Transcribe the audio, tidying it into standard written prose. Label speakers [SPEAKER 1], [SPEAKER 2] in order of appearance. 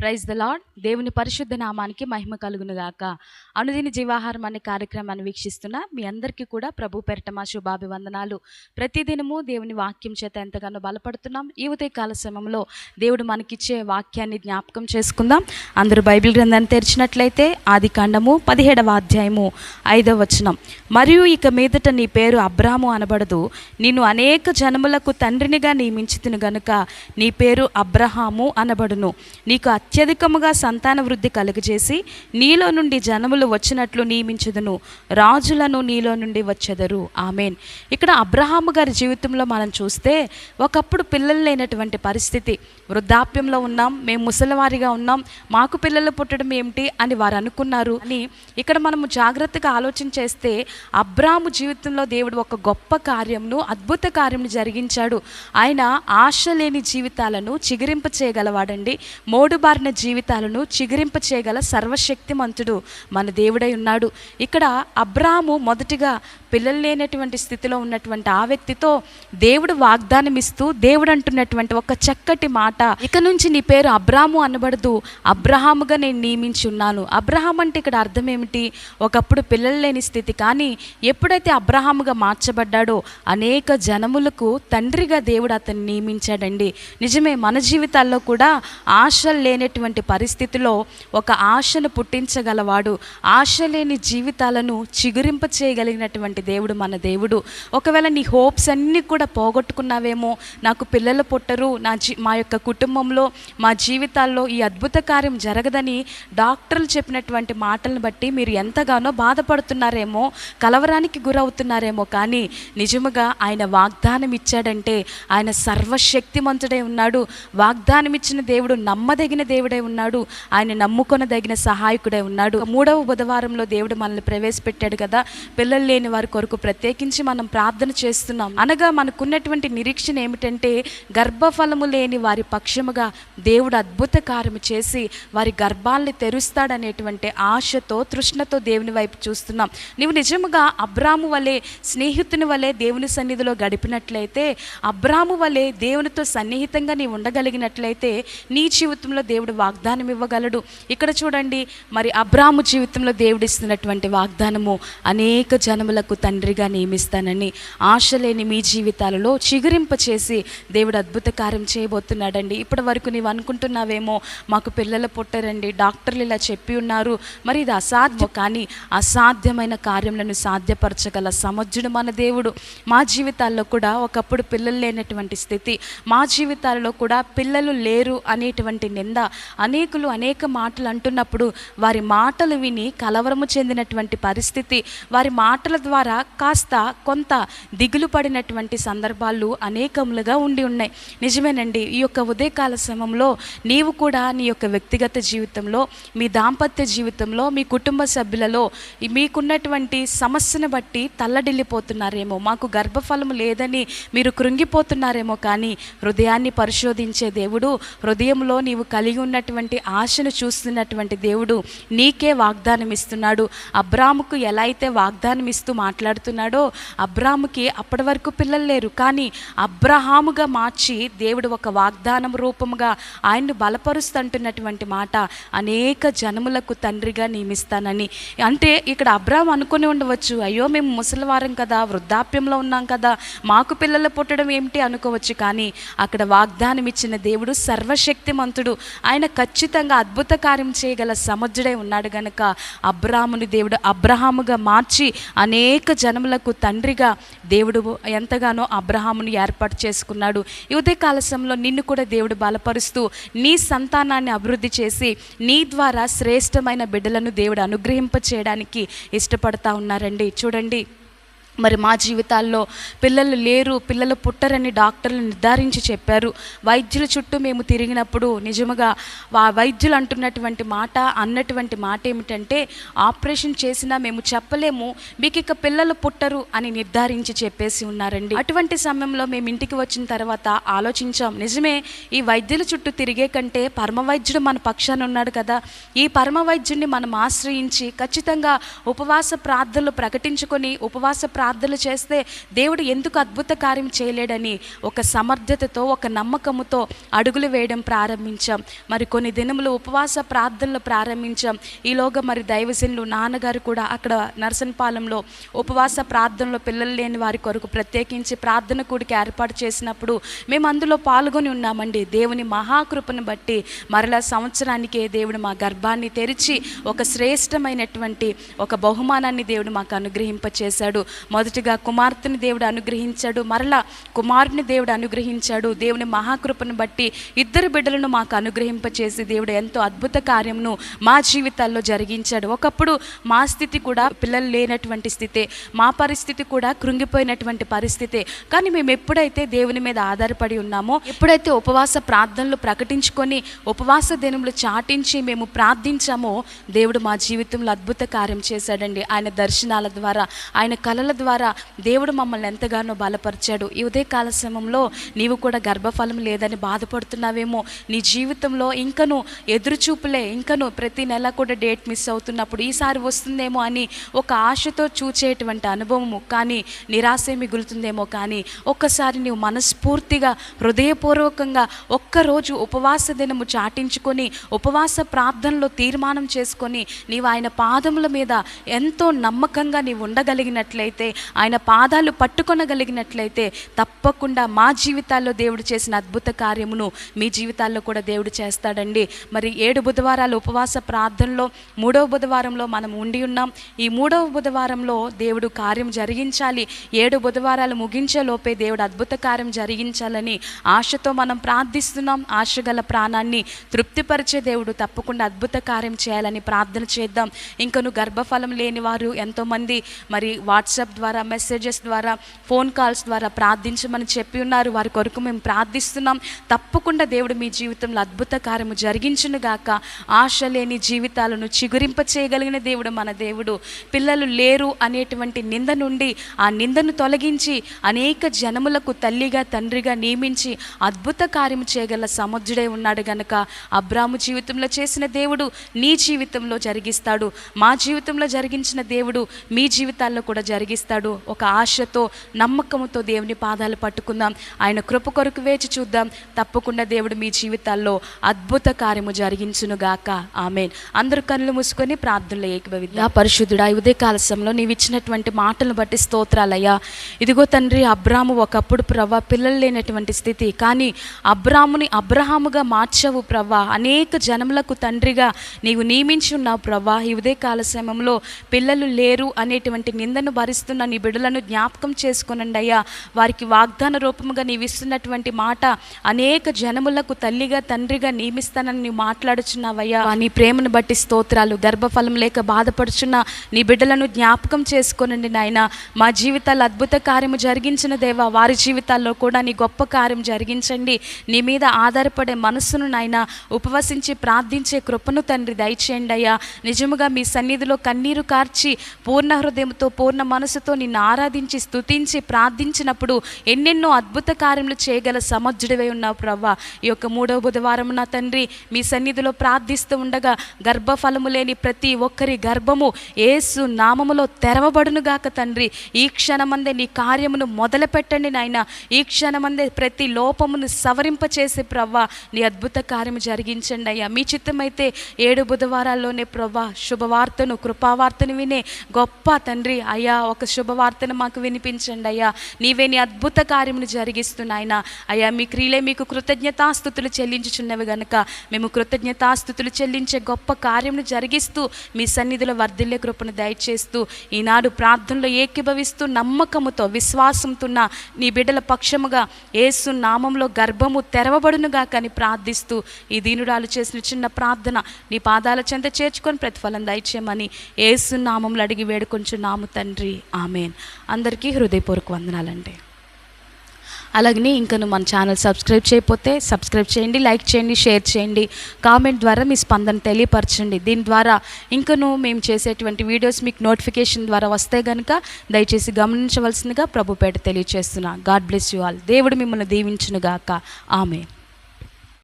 [SPEAKER 1] Praise the lord. దేవుని పరిశుద్ధ నామానికి మహిమ కలుగును గాక. అనుదిన జీవాహారం అనే కార్యక్రమాన్ని వీక్షిస్తున్న మీ అందరికీ కూడా ప్రభు పేరిట మా శుభాభివందనాలు. ప్రతిదినము దేవుని వాక్యం చేత ఎంతగానో బలపడుతున్నాం. ఈ ఉదయకాల సమయంలో దేవుడు మనకిచ్చే వాక్యాన్ని జ్ఞాపకం చేసుకుందాం. అందరూ బైబిల్ గ్రంథాన్ని తెరిచినట్లయితే ఆదికాండము 17వ అధ్యాయము 5వ వచనం. మరియు ఇక మీదట నీ పేరు అబ్రాము అనబడదు, నిన్ను అనేక జనములకు తండ్రినిగా నియమించితిని గనుక నీ పేరు అబ్రహాము అనబడును. నీకు అత్యధికముగా సంతాన వృద్ధి కలుగజేసి నీలో నుండి జనములు వచ్చినట్లు నియమించుదును, రాజులను నీలో నుండి వచ్చెదరు. ఆమేన్. ఇక్కడ అబ్రహాము గారి జీవితంలో మనం చూస్తే ఒకప్పుడు పిల్లలు లేనటువంటి పరిస్థితి, వృద్ధాప్యంలో ఉన్నాం, మేము ముసలివారిగా ఉన్నాం, మాకు పిల్లలు పుట్టడం ఏమిటి అని వారు అనుకున్నారు. అని ఇక్కడ మనము జాగ్రత్తగా ఆలోచన చేస్తే అబ్రాహాము జీవితంలో దేవుడు ఒక గొప్ప కార్యమును, అద్భుత కార్యమును జరిగించాడు. ఆయన ఆశ లేని జీవితాలను చిగురింప చేయగలవాడండి. మోడుబారిన జీవితాలను చిగురింప చేయగల సర్వశక్తిమంతుడు మన దేవుడై ఉన్నాడు. ఇక్కడ అబ్రాహాము మొదటిగా పిల్లలు లేనటువంటి స్థితిలో ఉన్నటువంటి ఆ వ్యక్తితో దేవుడు వాగ్దానం ఇస్తూ దేవుడు అంటున్నటువంటి ఒక చక్కటి మాట, ఇక నుంచి నీ పేరు అబ్రాము అనబడదు, అబ్రహాముగా నేను నియమించి ఉన్నాను. అబ్రహాం అంటే ఇక్కడ అర్థం ఏమిటి? ఒకప్పుడు పిల్లలు లేని స్థితి, కానీ ఎప్పుడైతే అబ్రహాముగా మార్చబడ్డాడో అనేక జనములకు తండ్రిగా దేవుడు అతన్ని నియమించాడండి. నిజమే, మన జీవితాల్లో కూడా ఆశలు లేనటువంటి పరిస్థితిలో ఒక ఆశను పుట్టించగలవాడు. ఆశ లేని జీవితాలను చిగురింప చేయగలిగినటువంటి దేవుడు మన దేవుడు. ఒకవేళ నీ హోప్స్ అన్నీ కూడా పోగొట్టుకున్నావేమో, నాకు పిల్లలు పుట్టరు, మా యొక్క కుటుంబంలో మా జీవితాల్లో ఈ అద్భుత కార్యం జరగదని డాక్టర్లు చెప్పినటువంటి మాటలను బట్టి మీరు ఎంతగానో బాధపడుతున్నారేమో, కలవరానికి గురవుతున్నారేమో, కానీ నిజముగా ఆయన వాగ్దానం ఇచ్చాడంటే ఆయన సర్వశక్తిమంతుడై ఉన్నాడు. వాగ్దానం ఇచ్చిన దేవుడు నమ్మదగిన దేవుడై ఉన్నాడు. ఆయన నమ్ముకొనదగిన సహాయకుడై ఉన్నాడు. 3వ బుధవారంలో దేవుడు మనల్ని ప్రవేశపెట్టాడు కదా, పిల్లలు లేని వారి కొరకు ప్రత్యేకించి మనం ప్రార్థన చేస్తున్నాం. అనగా మనకున్నటువంటి నిరీక్షణ ఏమిటంటే గర్భఫలము లేని వారి పక్షముగా దేవుడు అద్భుత కార్యము చేసి వారి గర్భాల్ని తెరుస్తాడనేటువంటి ఆశతో, తృష్ణతో దేవుని వైపు చూస్తున్నాం. నీవు నిజముగా అబ్రాము వలె, స్నేహితుని వలె దేవుని సన్నిధిలో గడిపినట్లయితే, అబ్రాము వలె దేవునితో సన్నిహితంగా నీవు ఉండగలిగినట్లయితే నీ జీవితంలో దేవుడు వాగ్దానం ఇవ్వగలడు. ఇక్కడ చూడండి, మరి అబ్రాము జీవితంలో దేవుడు ఇస్తున్నటువంటి వాగ్దానము, అనేక జనములకు తండ్రిగా నియమిస్తానని. ఆశ లేని మీ జీవితాలలో చిగురింప చేసి దేవుడు అద్భుత కార్యం చేయబోతున్నాడండి. ఇప్పటి వరకు నీవు అనుకుంటున్నావేమో, మాకు పిల్లలు పుట్టరండి, డాక్టర్లు ఇలా చెప్పి ఉన్నారు, మరి ఇది అసాధ్యం. కానీ అసాధ్యమైన కార్యములను సాధ్యపరచగల సమర్థుడు మన దేవుడు. మా జీవితాల్లో కూడా ఒకప్పుడు పిల్లలు లేనటువంటి స్థితి, మా జీవితాల్లో కూడా పిల్లలు లేరు అనేటువంటి నింద, అనేకులు అనేక మాటలు అంటున్నప్పుడు వారి మాటలు విని కలవరము చెందినటువంటి పరిస్థితి, వారి మాటల ద్వారా కాస్త కొంత దిగులు పడినటువంటి సందర్భాలు అనేకములుగా ఉండి ఉన్నాయి. నిజమేనండి. ఈ యొక్క ఉదయకాల సమయంలో నీవు కూడా నీ యొక్క వ్యక్తిగత జీవితంలో, మీ దాంపత్య జీవితంలో, మీ కుటుంబ సభ్యులలో మీకున్నటువంటి సమస్యను బట్టి తల్లడిల్లిపోతున్నారేమో, మాకు గర్భఫలము లేదని మీరు కృంగిపోతున్నారేమో, కానీ హృదయాన్ని పరిశోధించే దేవుడు, హృదయంలో నీవు కలిగి ఉన్నటువంటి ఆశను చూస్తున్నటువంటి దేవుడు నీకే వాగ్దానం ఇస్తున్నాడు. అబ్రాముకు ఎలా అయితే వాగ్దానం ఇస్తూ మాట్లాడుతున్నాడో, అబ్రాముకి అప్పటి వరకు పిల్లలు లేరు, కానీ అబ్రహాముగా మార్చి దేవుడు ఒక వాగ్దానం రూపముగా ఆయన్ను బలపరుస్తుంటున్నటువంటి మాట, అనేక జనములకు తండ్రిగా నియమిస్తానని. అంటే ఇక్కడ అబ్రాహాము అనుకుని ఉండవచ్చు, అయ్యో మేము ముసలివారం కదా, వృద్ధాప్యంలో ఉన్నాం కదా, మాకు పిల్లలు పుట్టడం ఏమిటి అనుకోవచ్చు, కానీ అక్కడ వాగ్దానం ఇచ్చిన దేవుడు సర్వశక్తిమంతుడు. ఆయన ఖచ్చితంగా అద్భుత కార్యం చేయగల సమర్థుడై ఉన్నాడు గనుక అబ్రాహాముని దేవుడు అబ్రహాముగా మార్చి అనేక జనములకు తండ్రిగా దేవుడు ఎంతగానో అబ్రహాముని ఏర్పాటు చేసుకున్నాడు. ఈ ఉదయకాల సమయంలో నిన్ను కూడా దేవుడు బలపరుస్తూ నీ సంతానాన్ని అభివృద్ధి చేసి నీ ద్వారా శ్రేష్టమైన బిడ్డలను దేవుడు అనుగ్రహింప చేయడానికి ఇష్టపడతా ఉన్నారండి. చూడండి, మరి మా జీవితాల్లో పిల్లలు లేరు, పిల్లలు పుట్టరని డాక్టర్లు నిర్ధారించి చెప్పారు. వైద్యుల చుట్టూ మేము తిరిగినప్పుడు నిజముగా వైద్యులు అంటున్నటువంటి మాట, అన్నటువంటి మాట ఏమిటంటే, ఆపరేషన్ చేసినా మేము చెప్పలేము, మీకు ఇక పిల్లలు పుట్టరు అని నిర్ధారించి చెప్పేసి ఉన్నారండి. అటువంటి సమయంలో మేము ఇంటికి వచ్చిన తర్వాత ఆలోచించాం, నిజమే, ఈ వైద్యుల చుట్టూ తిరిగే కంటే పరమ వైద్యుడు మన పక్షాన ఉన్నాడు కదా, ఈ పరమ వైద్యుడిని మనం ఆశ్రయించి ఖచ్చితంగా ఉపవాస ప్రార్థనలు ప్రకటించుకొని ఉపవాస ప్రార్థనలు చేస్తే దేవుడు ఎందుకు అద్భుత కార్యం చేయలేడని ఒక సమర్థతతో, ఒక నమ్మకముతో అడుగులు వేయడం ప్రారంభించాం. మరి కొన్ని దినములు ఉపవాస ప్రార్థనలు ప్రారంభించాం. ఈలోగా మరి దైవజనులు నాన్నగారు కూడా అక్కడ నరసనపాలెంలో ఉపవాస ప్రార్థనలో పిల్లలు లేని వారి కొరకు ప్రత్యేకించి ప్రార్థన కూడికి ఏర్పాటు చేసినప్పుడు మేము అందులో పాల్గొని ఉన్నామండి. దేవుని మహాకృపను బట్టి మరలా సంవత్సరానికే దేవుడు మా గర్భాన్ని తెరిచి ఒక శ్రేష్టమైనటువంటి ఒక బహుమానాన్ని దేవుడు మాకు అనుగ్రహింపచేశాడు. మొదటిగా కుమార్తెని దేవుడు అనుగ్రహించాడు, మరలా కుమారుని దేవుడు అనుగ్రహించాడు. దేవుని మహాకృపను బట్టి 2 బిడ్డలను మాకు అనుగ్రహింపచేసి దేవుడు ఎంతో అద్భుత కార్యమును మా జీవితాల్లో జరిగించాడు. ఒకప్పుడు మా స్థితి కూడా పిల్లలు లేనటువంటి స్థితే, మా పరిస్థితి కూడా కృంగిపోయినటువంటి పరిస్థితే. కానీ మేము ఎప్పుడైతే దేవుని మీద ఆధారపడి ఉన్నామో, ఎప్పుడైతే ఉపవాస ప్రార్థనలు ప్రకటించుకొని ఉపవాస దినములు చాటించి మేము ప్రార్థించామో దేవుడు మా జీవితంలో అద్భుత కార్యం చేశాడండి. ఆయన దర్శనాల ద్వారా, ఆయన కళల ద్వారా దేవుడు మమ్మల్ని ఎంతగానో బలపరిచాడు. ఈ ఉదయకాల సమయంలో నీవు కూడా గర్భఫలం లేదని బాధపడుతున్నావేమో, నీ జీవితంలో ఇంకను ఎదురుచూపులే, ఇంకను ప్రతి నెల కూడా డేట్ మిస్ అవుతున్నప్పుడు ఈసారి వస్తుందేమో అని ఒక ఆశతో చూచేటువంటి అనుభవము, కానీ నిరాశ మిగులుతుందేమో. కానీ ఒక్కసారి నీవు మనస్ఫూర్తిగా హృదయపూర్వకంగా ఒక్కరోజు ఉపవాస దినము చాటించుకొని ఉపవాస ప్రార్థనలో తీర్మానం చేసుకొని నీవు ఆయన పాదముల మీద ఎంతో నమ్మకంగా నీవు ఉండగలిగినట్లయితే, ఆయన పాదాలు పట్టుకొనగలిగినట్లయితే తప్పకుండా మా జీవితాల్లో దేవుడు చేసిన అద్భుత కార్యమును మీ జీవితాల్లో కూడా దేవుడు చేస్తాడండి. మరి 7 బుధవారాలు ఉపవాస ప్రార్థనలో 3వ బుధవారంలో మనం ఉండి ఉన్నాం. ఈ 3వ బుధవారంలో దేవుడు కార్యం జరిగించాలి, 7 బుధవారాలు ముగించే లోపే దేవుడు అద్భుత కార్యం జరిగించాలని ఆశతో మనం ప్రార్థిస్తున్నాం. ఆశగల ప్రాణాన్ని తృప్తిపరిచే దేవుడు తప్పకుండా అద్భుత కార్యం చేయాలని ప్రార్థన చేద్దాం. ఇంకను గర్భఫలం లేని వారు ఎంతోమంది మరి వాట్సాప్ ద్వారా, మెసేజెస్ ద్వారా, ఫోన్ కాల్స్ ద్వారా ప్రార్థించమని చెప్పి ఉన్నారు. వారి కొరకు మేము ప్రార్థిస్తున్నాం. తప్పకుండా దేవుడు మీ జీవితంలో అద్భుత కార్యము జరిగించునుగాక. ఆశ లేని జీవితాలను చిగురింప చేయగలిగిన దేవుడు మన దేవుడు. పిల్లలు లేరు అనేటువంటి నింద నుండి ఆ నిందను తొలగించి అనేక జనములకు తల్లిగా తండ్రిగా నియమించి అద్భుత కార్యము చేయగల సముద్రుడే ఉన్నాడు గనక అబ్రాము జీవితంలో చేసిన దేవుడు నీ జీవితంలో జరిగిస్తాడు. మా జీవితంలో జరిగించిన దేవుడు మీ జీవితాల్లో కూడా జరిగిస్తాడు. ఒక ఆశతో, నమ్మకంతో దేవుని పాదాలు పట్టుకుందాం. ఆయన కృప కొరకు వేచి చూద్దాం. తప్పకుండా దేవుడు మీ జీవితాల్లో అద్భుత కార్యము జరిగించునుగాక. ఆమేన్. అందరూ కళ్ళు మూసుకొని ప్రార్థనలో ఏకీభవిద్దాం. పరిశుద్ధుడా, ఉదయకాల సమయంలో నీవు ఇచ్చినటువంటి మాటలను బట్టి స్తోత్రాలయ్యా. ఇదిగో తండ్రి, అబ్రాము ఒకప్పుడు ప్రవ్వా పిల్లలు లేనటువంటి స్థితి, కానీ అబ్రాముని అబ్రహాముగా మార్చావు ప్రవ్వా. అనేక జనములకు తండ్రిగా నీవు నియమించి ఉన్నావు ప్రవ్వా. ఈ ఉదయకాల సమయంలో పిల్లలు లేరు అనేటువంటి నిందను భరిస్తున్న నీ బిడ్డలను జ్ఞాపకం చేసుకునండి అయ్యా. వారికి వాగ్దాన రూపముగా నీవు ఇస్తున్నటువంటి మాట, అనేక జనములకు తల్లిగా తండ్రిగా నియమిస్తానని నీవు మాట్లాడుచున్నావయ్యా. నీ ప్రేమను బట్టి స్తోత్రాలు. గర్భఫలం లేక బాధపడుచున్న నీ బిడ్డలను జ్ఞాపకం చేసుకోనండి నాయన. మా జీవితాల్లో అద్భుత కార్యము జరిగించిన దేవా, వారి జీవితాల్లో కూడా నీ గొప్ప కార్యం జరిగించండి. నీ మీద ఆధారపడే మనసును నాయన, ఉపవసించి ప్రార్థించే కృపను తండ్రి దయచేయండి అయ్యా. నిజముగా మీ సన్నిధిలో కన్నీరు కార్చి పూర్ణ హృదయంతో, పూర్ణ మనసుతో నిన్ను ఆరాధించి స్తుతించి ప్రార్థించినప్పుడు ఎన్నెన్నో అద్భుత కార్యములు చేయగల సమర్థుడివై ఉన్నావు ప్రవ్వా. ఈ యొక్క 3వ బుధవారం నా తండ్రి మీ సన్నిధిలో ప్రార్థిస్తూ ఉండగా గర్భఫలము లేని ప్రతి ఒక్కరి గర్భము యేసు నామములో తెరవబడునుగాక తండ్రి. ఈ క్షణమందే నీ కార్యమును మొదలు పెట్టండి నాయన. ఈ క్షణమందే ప్రతి లోపమును సవరింపచేసి ప్రవ్వా నీ అద్భుత కార్యము జరిగించండి అయ్యా. మీ చిత్తమైతే 7 బుధవారాల్లోనే ప్రవ్వా శుభవార్తను, కృపావార్తను వినే గొప్ప తండ్రి అయ్యా, ఒక శుభవార్తను మాకు వినిపించండి అయ్యా. నీవే నీ అద్భుత కార్యమును జరిగిస్తున్నాయన అయ్యా. మీ క్రియలే మీకు కృతజ్ఞతాస్తుతులు చెల్లించుచున్నవి గనుక మేము కృతజ్ఞతాస్తుతులు చెల్లించే గొప్ప కార్యమును జరిగిస్తూ మీ సన్నిధిలో వర్ధిల్లే కృపను దయచేస్తూ ఈనాడు ప్రార్థనలో ఏకీభవిస్తూ నమ్మకముతో, విశ్వాసంతో నీ బిడ్డల పక్షముగా యేసు నామంలో గర్భము తెరవబడునుగా కానీ ప్రార్థిస్తూ ఈ దీనురాలు చేసిన చిన్న ప్రార్థన నీ పాదాల చెంత చేర్చుకొని ప్రతిఫలం దయచేయమని యేసు నామంలో అడిగి వేడుకొంచున్నాము తండ్రి. ఆమేన్. అందరికీ హృదయపూర్వక వందనాలండి. అలాగనే ఇంకను మన ఛానల్ సబ్స్క్రైబ్ చేయకపోతే సబ్స్క్రైబ్ చేయండి, లైక్ చేయండి, షేర్ చేయండి, కామెంట్ ద్వారా మీ స్పందన తెలియపరచండి. దీని ద్వారా ఇంకను మేము చేసేటువంటి వీడియోస్ మీకు నోటిఫికేషన్ ద్వారా వస్తే కనుక దయచేసి గమనించవలసిందిగా ప్రభుపేట తెలియజేస్తున్నా. God bless you all. దేవుడు మిమ్మల్ని దీవించునుగాక. ఆమేన్.